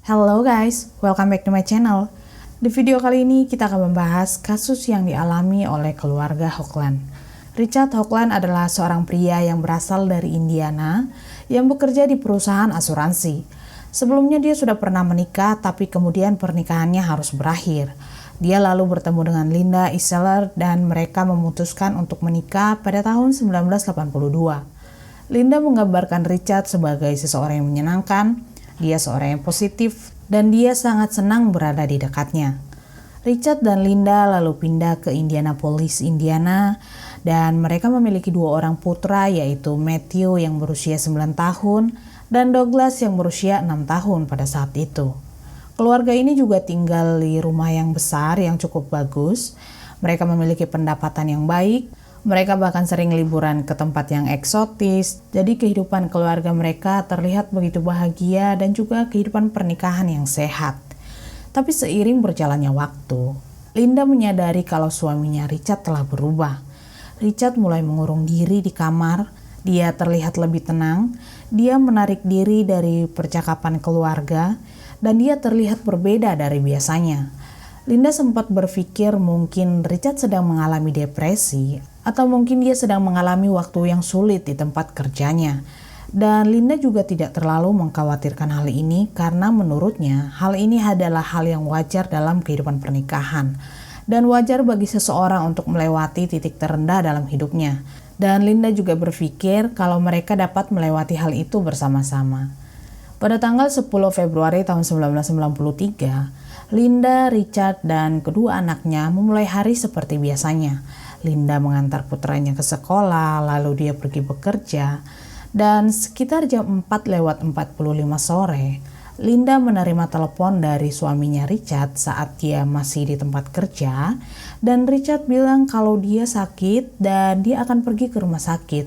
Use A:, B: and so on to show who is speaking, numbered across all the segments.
A: Hello guys, welcome back to my channel. Di video kali ini kita akan membahas kasus yang dialami oleh keluarga Hoagland. Richard Hoagland adalah seorang pria yang berasal dari Indiana yang bekerja di perusahaan asuransi. Sebelumnya dia sudah pernah menikah, tapi kemudian pernikahannya harus berakhir. Dia lalu bertemu dengan Linda Easeler dan mereka memutuskan untuk menikah pada tahun 1982. Linda menggambarkan Richard sebagai seseorang yang menyenangkan, dia seorang yang positif, dan dia sangat senang berada di dekatnya. Richard dan Linda lalu pindah ke Indianapolis, Indiana, dan mereka memiliki dua orang putra, yaitu Matthew yang berusia 9 tahun dan Douglas yang berusia 6 tahun pada saat itu. Keluarga ini juga tinggal di rumah yang besar yang cukup bagus. Mereka memiliki pendapatan yang baik. Mereka bahkan sering liburan ke tempat yang eksotis. Jadi kehidupan keluarga mereka terlihat begitu bahagia dan juga kehidupan pernikahan yang sehat. Tapi seiring berjalannya waktu, Linda menyadari kalau suaminya Richard telah berubah. Richard mulai mengurung diri di kamar. Dia terlihat lebih tenang. Dia menarik diri dari percakapan keluarga dan dia terlihat berbeda dari biasanya. Linda sempat berpikir mungkin Richard sedang mengalami depresi atau mungkin dia sedang mengalami waktu yang sulit di tempat kerjanya. Dan Linda juga tidak terlalu mengkhawatirkan hal ini karena menurutnya hal ini adalah hal yang wajar dalam kehidupan pernikahan dan wajar bagi seseorang untuk melewati titik terendah dalam hidupnya. Dan Linda juga berpikir kalau mereka dapat melewati hal itu bersama-sama. Pada tanggal 10 Februari tahun 1993, Linda, Richard, dan kedua anaknya memulai hari seperti biasanya. Linda mengantar putranya ke sekolah, lalu dia pergi bekerja. Dan sekitar jam 4:45 sore, Linda menerima telepon dari suaminya Richard saat dia masih di tempat kerja. Dan Richard bilang kalau dia sakit dan dia akan pergi ke rumah sakit.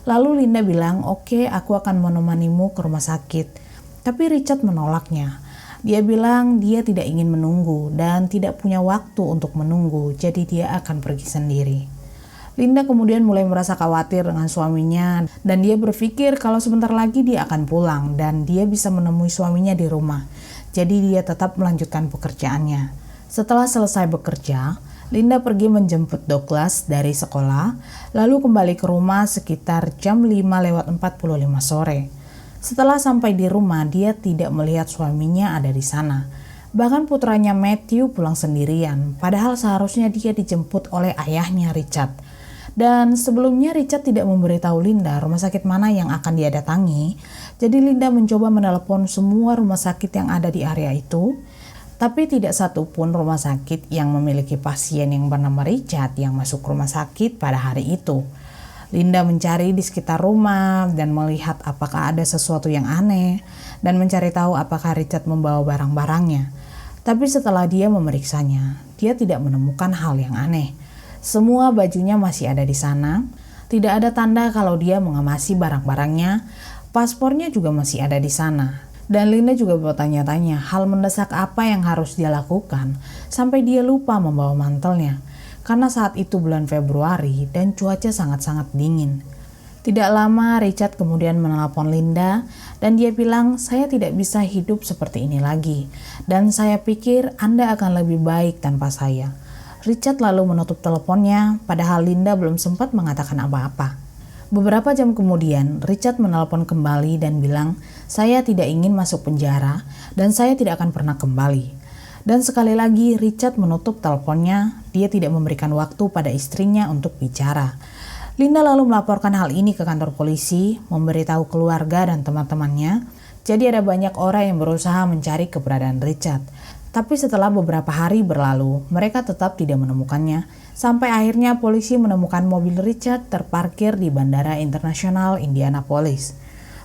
A: Lalu Linda bilang, "Oke, aku akan menemanimu ke rumah sakit." Tapi Richard menolaknya. Dia bilang dia tidak ingin menunggu dan tidak punya waktu untuk menunggu, jadi dia akan pergi sendiri. Linda kemudian mulai merasa khawatir dengan suaminya dan dia berpikir kalau sebentar lagi dia akan pulang dan dia bisa menemui suaminya di rumah. Jadi dia tetap melanjutkan pekerjaannya. Setelah selesai bekerja, Linda pergi menjemput Douglas dari sekolah, lalu kembali ke rumah sekitar jam 5:45 sore. Setelah sampai di rumah, dia tidak melihat suaminya ada di sana. Bahkan putranya Matthew pulang sendirian, padahal seharusnya dia dijemput oleh ayahnya Richard. Dan sebelumnya Richard tidak memberitahu Linda rumah sakit mana yang akan dia datangi. Jadi Linda mencoba menelepon semua rumah sakit yang ada di area itu. Tapi tidak satu pun rumah sakit yang memiliki pasien yang bernama Richard yang masuk rumah sakit pada hari itu. Linda mencari di sekitar rumah dan melihat apakah ada sesuatu yang aneh dan mencari tahu apakah Richard membawa barang-barangnya. Tapi setelah dia memeriksanya, dia tidak menemukan hal yang aneh. Semua bajunya masih ada di sana, tidak ada tanda kalau dia mengemasi barang-barangnya, paspornya juga masih ada di sana. Dan Linda juga bertanya-tanya hal mendesak apa yang harus dia lakukan sampai dia lupa membawa mantelnya. Karena saat itu bulan Februari dan cuaca sangat-sangat dingin. Tidak lama Richard kemudian menelpon Linda dan dia bilang, "Saya tidak bisa hidup seperti ini lagi dan saya pikir Anda akan lebih baik tanpa saya." Richard lalu menutup teleponnya padahal Linda belum sempat mengatakan apa-apa. Beberapa jam kemudian Richard menelpon kembali dan bilang, "Saya tidak ingin masuk penjara dan saya tidak akan pernah kembali." Dan sekali lagi Richard menutup teleponnya, dia tidak memberikan waktu pada istrinya untuk bicara. Linda lalu melaporkan hal ini ke kantor polisi, memberitahu keluarga dan teman-temannya. Jadi ada banyak orang yang berusaha mencari keberadaan Richard. Tapi setelah beberapa hari berlalu, mereka tetap tidak menemukannya. Sampai akhirnya polisi menemukan mobil Richard terparkir di Bandara Internasional Indianapolis.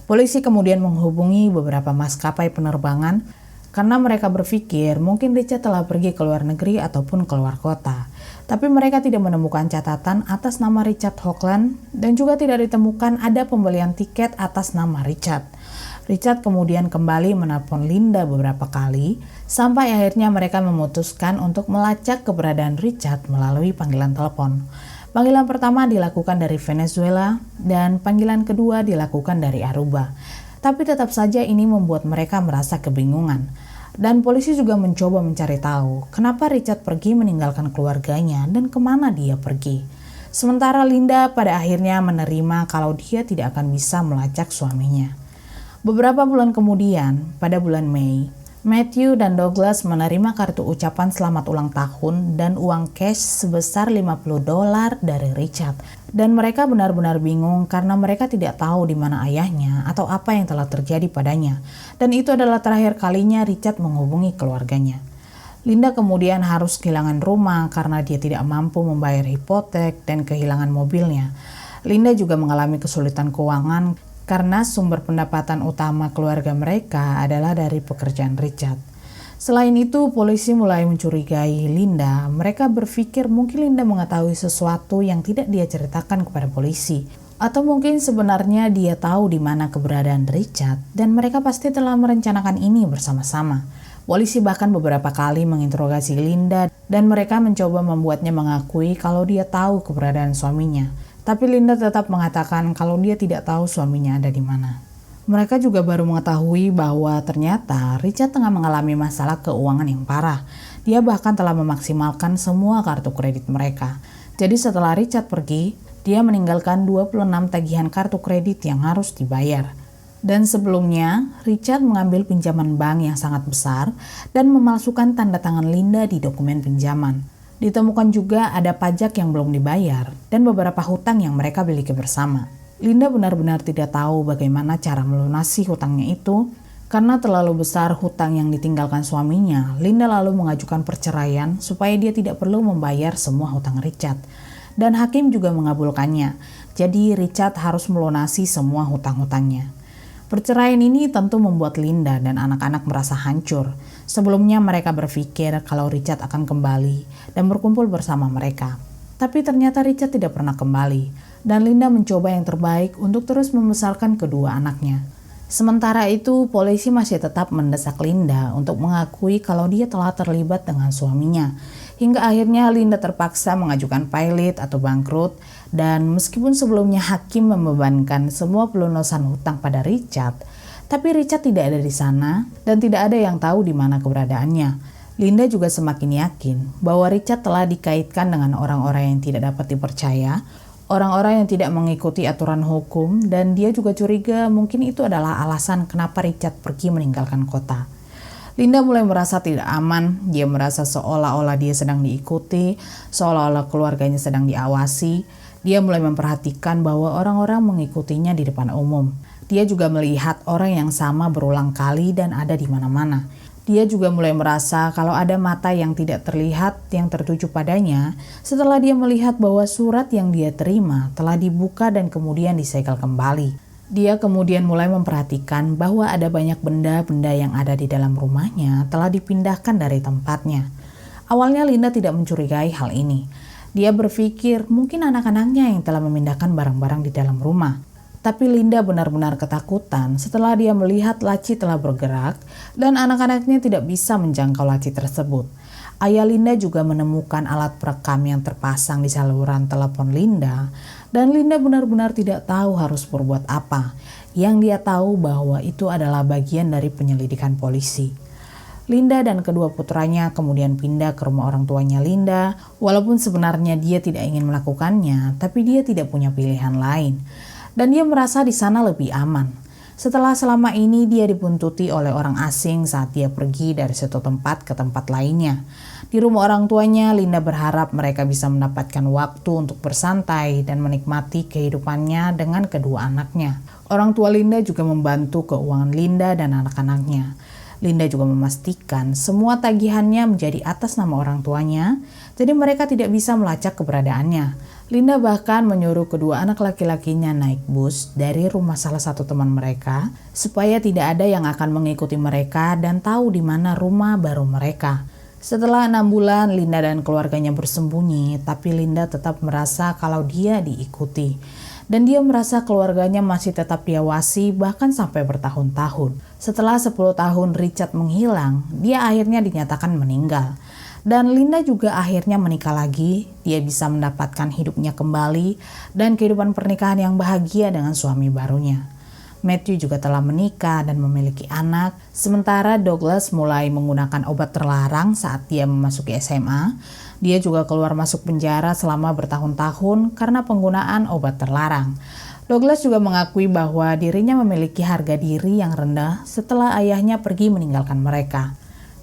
A: Polisi kemudian menghubungi beberapa maskapai penerbangan karena mereka berpikir mungkin Richard telah pergi ke luar negeri ataupun ke luar kota. Tapi mereka tidak menemukan catatan atas nama Richard Hoagland dan juga tidak ditemukan ada pembelian tiket atas nama Richard. Richard kemudian kembali menelpon Linda beberapa kali sampai akhirnya mereka memutuskan untuk melacak keberadaan Richard melalui panggilan telepon. Panggilan pertama dilakukan dari Venezuela dan panggilan kedua dilakukan dari Aruba. Tapi tetap saja ini membuat mereka merasa kebingungan. Dan polisi juga mencoba mencari tahu kenapa Richard pergi meninggalkan keluarganya dan kemana dia pergi. Sementara Linda pada akhirnya menerima kalau dia tidak akan bisa melacak suaminya. Beberapa bulan kemudian, pada bulan Mei, Matthew dan Douglas menerima kartu ucapan selamat ulang tahun dan uang cash sebesar $50 dari Richard. Dan mereka benar-benar bingung karena mereka tidak tahu di mana ayahnya atau apa yang telah terjadi padanya. Dan itu adalah terakhir kalinya Richard menghubungi keluarganya. Linda kemudian harus kehilangan rumah karena dia tidak mampu membayar hipotek dan kehilangan mobilnya. Linda juga mengalami kesulitan keuangan karena sumber pendapatan utama keluarga mereka adalah dari pekerjaan Richard. Selain itu, polisi mulai mencurigai Linda. Mereka berpikir mungkin Linda mengetahui sesuatu yang tidak dia ceritakan kepada polisi. Atau mungkin sebenarnya dia tahu di mana keberadaan Richard dan mereka pasti telah merencanakan ini bersama-sama. Polisi bahkan beberapa kali menginterogasi Linda dan mereka mencoba membuatnya mengakui kalau dia tahu keberadaan suaminya. Tapi Linda tetap mengatakan kalau dia tidak tahu suaminya ada di mana. Mereka juga baru mengetahui bahwa ternyata Richard tengah mengalami masalah keuangan yang parah. Dia bahkan telah memaksimalkan semua kartu kredit mereka. Jadi setelah Richard pergi, dia meninggalkan 26 tagihan kartu kredit yang harus dibayar. Dan sebelumnya, Richard mengambil pinjaman bank yang sangat besar dan memalsukan tanda tangan Linda di dokumen pinjaman. Ditemukan juga ada pajak yang belum dibayar dan beberapa hutang yang mereka miliki bersama. Linda benar-benar tidak tahu bagaimana cara melunasi hutangnya itu. Karena terlalu besar hutang yang ditinggalkan suaminya, Linda lalu mengajukan perceraian supaya dia tidak perlu membayar semua hutang Richard. Dan hakim juga mengabulkannya, jadi Richard harus melunasi semua hutang-hutangnya. Perceraian ini tentu membuat Linda dan anak-anak merasa hancur. Sebelumnya mereka berpikir kalau Richard akan kembali dan berkumpul bersama mereka. Tapi ternyata Richard tidak pernah kembali dan Linda mencoba yang terbaik untuk terus membesarkan kedua anaknya. Sementara itu, polisi masih tetap mendesak Linda untuk mengakui kalau dia telah terlibat dengan suaminya. Hingga akhirnya Linda terpaksa mengajukan pilot atau bangkrut dan meskipun sebelumnya hakim membebankan semua pelunasan hutang pada Richard, tapi Richard tidak ada di sana dan tidak ada yang tahu di mana keberadaannya. Linda juga semakin yakin bahwa Richard telah dikaitkan dengan orang-orang yang tidak dapat dipercaya, orang-orang yang tidak mengikuti aturan hukum, dan dia juga curiga mungkin itu adalah alasan kenapa Richard pergi meninggalkan kota. Linda mulai merasa tidak aman, dia merasa seolah-olah dia sedang diikuti, seolah-olah keluarganya sedang diawasi. Dia mulai memperhatikan bahwa orang-orang mengikutinya di depan umum. Dia juga melihat orang yang sama berulang kali dan ada di mana-mana. Dia juga mulai merasa kalau ada mata yang tidak terlihat yang tertuju padanya setelah dia melihat bahwa surat yang dia terima telah dibuka dan kemudian disegel kembali. Dia kemudian mulai memperhatikan bahwa ada banyak benda-benda yang ada di dalam rumahnya telah dipindahkan dari tempatnya. Awalnya Linda tidak mencurigai hal ini. Dia berpikir mungkin anak-anaknya yang telah memindahkan barang-barang di dalam rumah. Tapi Linda benar-benar ketakutan setelah dia melihat laci telah bergerak dan anak-anaknya tidak bisa menjangkau laci tersebut. Ayah Linda juga menemukan alat perekam yang terpasang di saluran telepon Linda dan Linda benar-benar tidak tahu harus berbuat apa. Yang dia tahu bahwa itu adalah bagian dari penyelidikan polisi. Linda dan kedua putranya kemudian pindah ke rumah orang tuanya Linda, walaupun sebenarnya dia tidak ingin melakukannya, tapi dia tidak punya pilihan lain. Dan dia merasa di sana lebih aman. Setelah selama ini dia dibuntuti oleh orang asing saat dia pergi dari satu tempat ke tempat lainnya. Di rumah orang tuanya, Linda berharap mereka bisa mendapatkan waktu untuk bersantai dan menikmati kehidupannya dengan kedua anaknya. Orang tua Linda juga membantu keuangan Linda dan anak-anaknya. Linda juga memastikan semua tagihannya menjadi atas nama orang tuanya, jadi mereka tidak bisa melacak keberadaannya. Linda bahkan menyuruh kedua anak laki-lakinya naik bus dari rumah salah satu teman mereka supaya tidak ada yang akan mengikuti mereka dan tahu di mana rumah baru mereka. Setelah 6 bulan Linda dan keluarganya bersembunyi, tapi Linda tetap merasa kalau dia diikuti. Dan dia merasa keluarganya masih tetap diawasi bahkan sampai bertahun-tahun. Setelah 10 tahun Richard menghilang, dia akhirnya dinyatakan meninggal. Dan Linda juga akhirnya menikah lagi, dia bisa mendapatkan hidupnya kembali dan kehidupan pernikahan yang bahagia dengan suami barunya. Matthew juga telah menikah dan memiliki anak, sementara Douglas mulai menggunakan obat terlarang saat dia memasuki SMA. Dia juga keluar masuk penjara selama bertahun-tahun karena penggunaan obat terlarang. Douglas juga mengakui bahwa dirinya memiliki harga diri yang rendah setelah ayahnya pergi meninggalkan mereka.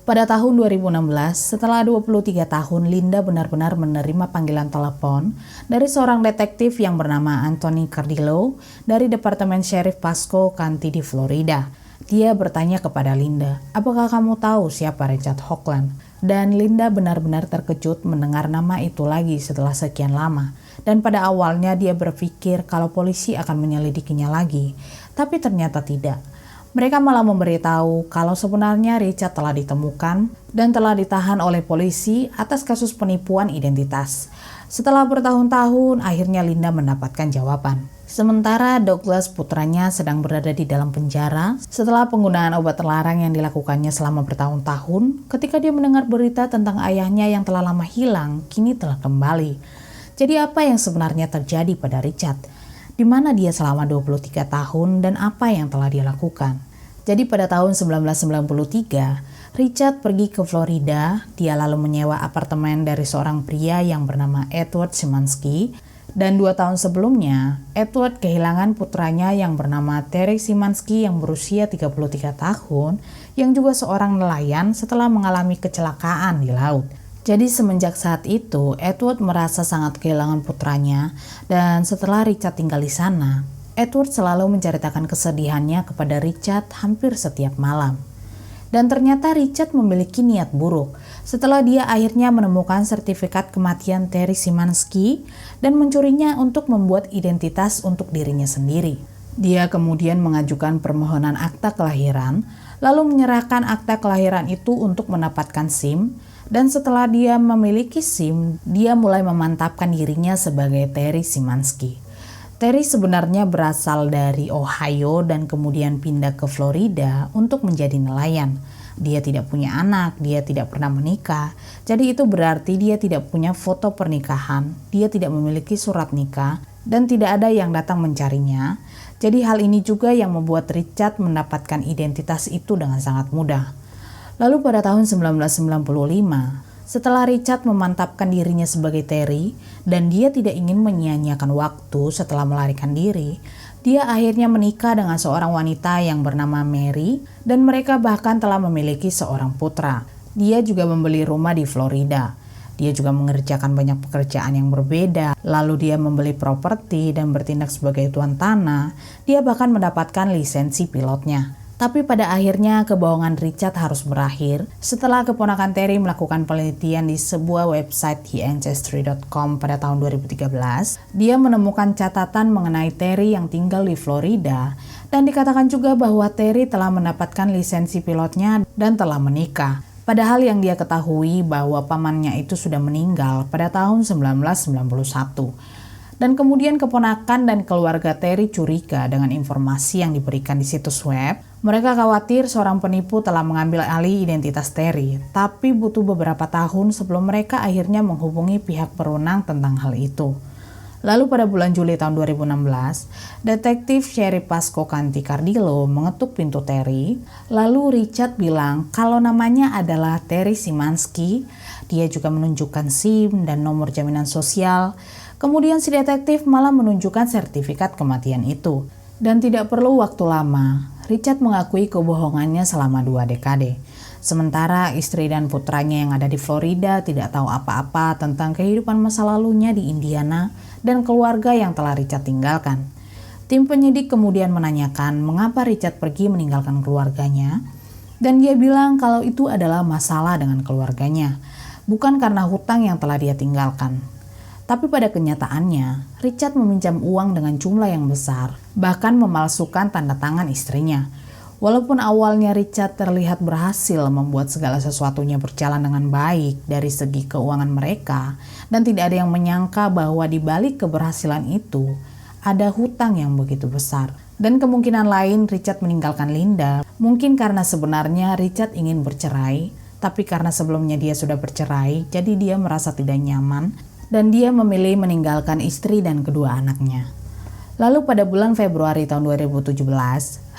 A: Pada tahun 2016, setelah 23 tahun, Linda benar-benar menerima panggilan telepon dari seorang detektif yang bernama Anthony Cardillo dari Departemen Sheriff Pasco County di Florida. Dia bertanya kepada Linda, "Apakah kamu tahu siapa Richard Hoagland?" Dan Linda benar-benar terkejut mendengar nama itu lagi setelah sekian lama. Dan pada awalnya dia berpikir kalau polisi akan menyelidikinya lagi, tapi ternyata tidak. Mereka malah memberitahu kalau sebenarnya Richard telah ditemukan dan telah ditahan oleh polisi atas kasus penipuan identitas. Setelah bertahun-tahun, akhirnya Linda mendapatkan jawaban. Sementara Douglas, putranya, sedang berada di dalam penjara setelah penggunaan obat terlarang yang dilakukannya selama bertahun-tahun. Ketika dia mendengar berita tentang ayahnya yang telah lama hilang, kini telah kembali. Jadi apa yang sebenarnya terjadi pada Richard? Di mana dia selama 23 tahun dan apa yang telah dia lakukan. Jadi pada tahun 1993, Richard pergi ke Florida. Dia lalu menyewa apartemen dari seorang pria yang bernama Edward Szymanski. Dan 2 tahun sebelumnya, Edward kehilangan putranya yang bernama Terry Szymanski yang berusia 33 tahun, yang juga seorang nelayan setelah mengalami kecelakaan di laut. Jadi semenjak saat itu, Edward merasa sangat kehilangan putranya, dan setelah Richard tinggal di sana, Edward selalu menceritakan kesedihannya kepada Richard hampir setiap malam. Dan ternyata Richard memiliki niat buruk setelah dia akhirnya menemukan sertifikat kematian Terry Szymanski dan mencurinya untuk membuat identitas untuk dirinya sendiri. Dia kemudian mengajukan permohonan akta kelahiran, lalu menyerahkan akta kelahiran itu untuk mendapatkan SIM. Dan setelah dia memiliki SIM, dia mulai memantapkan dirinya sebagai Terry Szymanski. Terry sebenarnya berasal dari Ohio dan kemudian pindah ke Florida untuk menjadi nelayan. Dia tidak punya anak, dia tidak pernah menikah. Jadi itu berarti dia tidak punya foto pernikahan, dia tidak memiliki surat nikah, dan tidak ada yang datang mencarinya. Jadi hal ini juga yang membuat Richard mendapatkan identitas itu dengan sangat mudah. Lalu pada tahun 1995, setelah Richard memantapkan dirinya sebagai Terry dan dia tidak ingin menyia-nyiakan waktu setelah melarikan diri, dia akhirnya menikah dengan seorang wanita yang bernama Mary dan mereka bahkan telah memiliki seorang putra. Dia juga membeli rumah di Florida. Dia juga mengerjakan banyak pekerjaan yang berbeda, lalu dia membeli properti dan bertindak sebagai tuan tanah. Dia bahkan mendapatkan lisensi pilotnya. Tapi pada akhirnya kebohongan Richard harus berakhir setelah keponakan Terry melakukan penelitian di sebuah website theancestry.com pada tahun 2013. Dia menemukan catatan mengenai Terry yang tinggal di Florida dan dikatakan juga bahwa Terry telah mendapatkan lisensi pilotnya dan telah menikah. Padahal yang dia ketahui bahwa pamannya itu sudah meninggal pada tahun 1991. Dan kemudian keponakan dan keluarga Terry curiga dengan informasi yang diberikan di situs web. Mereka khawatir seorang penipu telah mengambil alih identitas Terry, tapi butuh beberapa tahun sebelum mereka akhirnya menghubungi pihak berwenang tentang hal itu. Lalu pada bulan Juli tahun 2016, detektif Sheriff Pasco County Cardillo mengetuk pintu Terry. Lalu Richard bilang kalau namanya adalah Terry Szymanski. Dia juga menunjukkan SIM dan nomor jaminan sosial. Kemudian si detektif malah menunjukkan sertifikat kematian itu. Dan tidak perlu waktu lama, Richard mengakui kebohongannya selama 2 dekade. Sementara istri dan putranya yang ada di Florida tidak tahu apa-apa tentang kehidupan masa lalunya di Indiana dan keluarga yang telah Richard tinggalkan. Tim penyidik kemudian menanyakan mengapa Richard pergi meninggalkan keluarganya, dan dia bilang kalau itu adalah masalah dengan keluarganya, bukan karena hutang yang telah dia tinggalkan. Tapi pada kenyataannya, Richard meminjam uang dengan jumlah yang besar, bahkan memalsukan tanda tangan istrinya. Walaupun awalnya Richard terlihat berhasil membuat segala sesuatunya berjalan dengan baik dari segi keuangan mereka, dan tidak ada yang menyangka bahwa di balik keberhasilan itu, ada hutang yang begitu besar. Dan kemungkinan lain Richard meninggalkan Linda, mungkin karena sebenarnya Richard ingin bercerai, tapi karena sebelumnya dia sudah bercerai, jadi dia merasa tidak nyaman, dan dia memilih meninggalkan istri dan kedua anaknya. Lalu pada bulan Februari tahun 2017,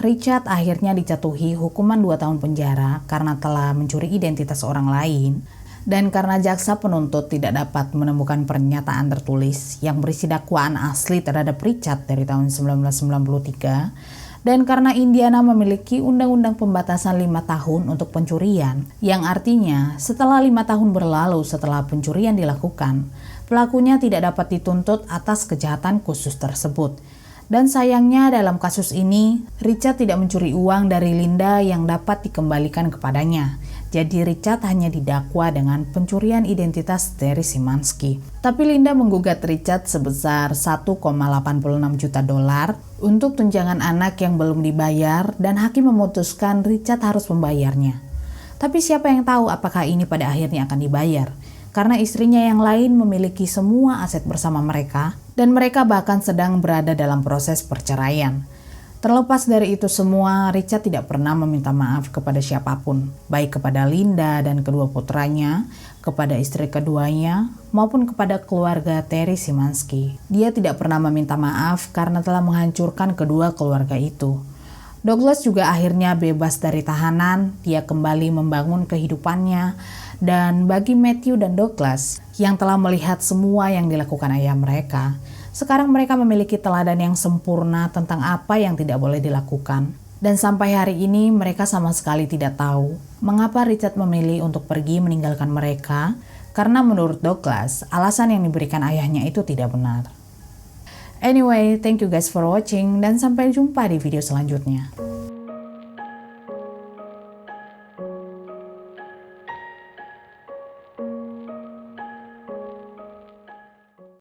A: Richard akhirnya dijatuhi hukuman 2 tahun penjara karena telah mencuri identitas orang lain dan karena jaksa penuntut tidak dapat menemukan pernyataan tertulis yang berisi dakwaan asli terhadap Richard dari tahun 1993 dan karena Indiana memiliki undang-undang pembatasan 5 tahun untuk pencurian yang artinya setelah 5 tahun berlalu setelah pencurian dilakukan, pelakunya tidak dapat dituntut atas kejahatan khusus tersebut. Dan sayangnya dalam kasus ini, Richard tidak mencuri uang dari Linda yang dapat dikembalikan kepadanya. Jadi Richard hanya didakwa dengan pencurian identitas dari Szymanski. Tapi Linda menggugat Richard sebesar 1,86 juta dolar untuk tunjangan anak yang belum dibayar dan hakim memutuskan Richard harus membayarnya. Tapi siapa yang tahu apakah ini pada akhirnya akan dibayar? Karena istrinya yang lain memiliki semua aset bersama mereka dan mereka bahkan sedang berada dalam proses perceraian. Terlepas dari itu semua, Richard tidak pernah meminta maaf kepada siapapun, baik kepada Linda dan kedua putranya, kepada istri keduanya, maupun kepada keluarga Terry Szymanski. Dia tidak pernah meminta maaf karena telah menghancurkan kedua keluarga itu. Douglas juga akhirnya bebas dari tahanan, dia kembali membangun kehidupannya, dan bagi Matthew dan Douglas yang telah melihat semua yang dilakukan ayah mereka, sekarang mereka memiliki teladan yang sempurna tentang apa yang tidak boleh dilakukan. Dan sampai hari ini mereka sama sekali tidak tahu mengapa Richard memilih untuk pergi meninggalkan mereka, karena menurut Douglas, alasan yang diberikan ayahnya itu tidak benar. Anyway, thank you guys for watching dan sampai jumpa di video selanjutnya.